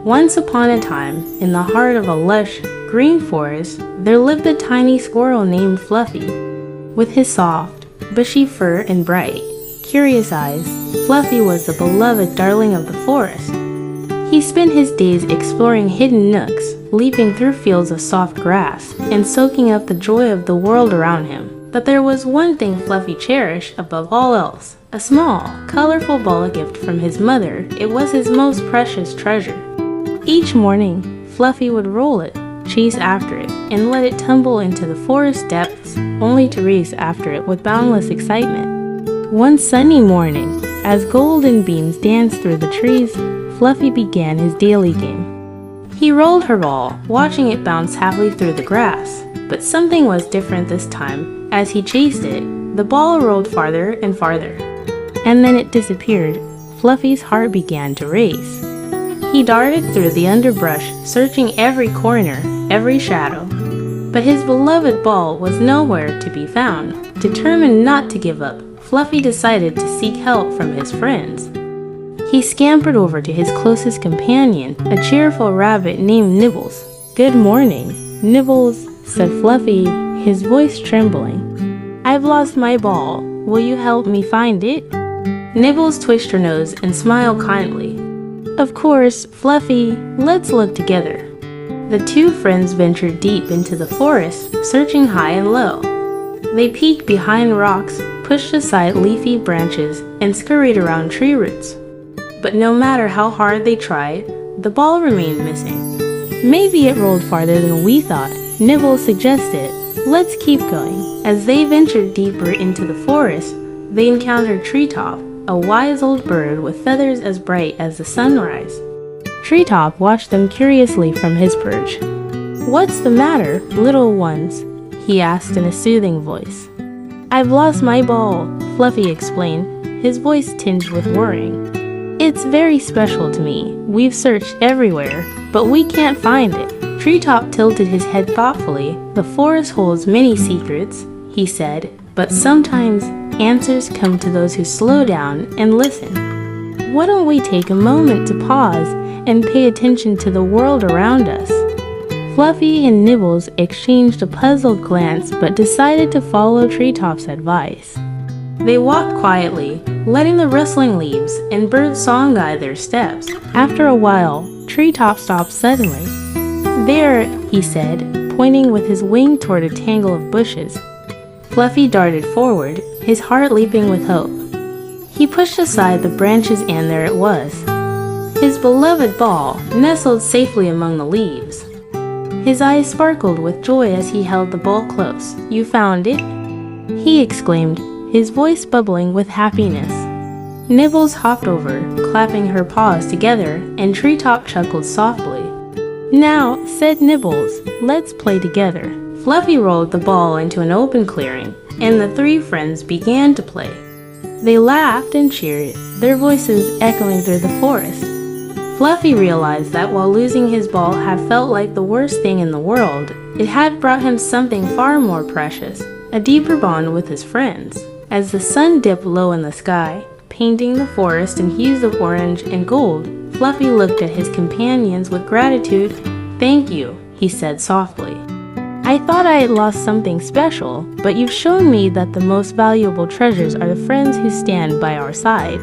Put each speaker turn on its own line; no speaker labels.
Once upon a time, in the heart of a lush, green forest, there lived a tiny squirrel named Fluffy. With his soft, bushy fur and bright, curious eyes, Fluffy was the beloved darling of the forest. He spent his days exploring hidden nooks, leaping through fields of soft grass, and soaking up the joy of the world around him. But there was one thing Fluffy cherished above all else, a small, colorful ball gift from his mother. It was his most precious treasure. Each morning, Fluffy would roll it, chase after it, and let it tumble into the forest depths, only to race after it with boundless excitement. One sunny morning, as golden beams danced through the trees, Fluffy began his daily game. He rolled her ball, watching it bounce happily through the grass. But something was different this time. As he chased it, the ball rolled farther and farther. And then it disappeared. Fluffy's heart began to race. He darted through the underbrush, searching every corner, every shadow. But his beloved ball was nowhere to be found. Determined not to give up, Fluffy decided to seek help from his friends. He scampered over to his closest companion, a cheerful rabbit named Nibbles. "Good morning, Nibbles," said Fluffy, his voice trembling. "I've lost my ball. Will you help me find it?" Nibbles twitched her nose and smiled kindly. "Of course, Fluffy, let's look together." The two friends ventured deep into the forest, searching high and low. They peeked behind rocks, pushed aside leafy branches, and scurried around tree roots. But no matter how hard they tried, the ball remained missing. "Maybe it rolled farther than we thought," Nibbles suggested. "Let's keep going." As they ventured deeper into the forest, they encountered Treetop, a wise old bird with feathers as bright as the sunrise. Treetop watched them curiously from his perch. "What's the matter, little ones?" he asked in a soothing voice. "I've lost my ball," Fluffy explained, his voice tinged with worrying. "It's very special to me. We've searched everywhere, but we can't find it." Treetop tilted his head thoughtfully. "The forest holds many secrets," he said, "but sometimes answers come to those who slow down and listen. Why don't we take a moment to pause and pay attention to the world around us?" Fluffy and Nibbles exchanged a puzzled glance but decided to follow Treetop's advice. They walked quietly, letting the rustling leaves and bird song guide their steps. After a while, Treetop stopped suddenly. "There," he said, pointing with his wing toward a tangle of bushes. Fluffy darted forward, his heart leaping with hope. He pushed aside the branches and there it was. His beloved ball, nestled safely among the leaves. His eyes sparkled with joy as he held the ball close. "You found it?" he exclaimed, his voice bubbling with happiness. Nibbles hopped over, clapping her paws together, and Treetop chuckled softly. "Now," said Nibbles, "let's play together." Fluffy rolled the ball into an open clearing, and the three friends began to play. They laughed and cheered, their voices echoing through the forest. Fluffy realized that while losing his ball had felt like the worst thing in the world, it had brought him something far more precious, a deeper bond with his friends. As the sun dipped low in the sky, painting the forest in hues of orange and gold, Fluffy looked at his companions with gratitude. "Thank you," he said softly. "I thought I had lost something special, but you've shown me that the most valuable treasures are the friends who stand by our side."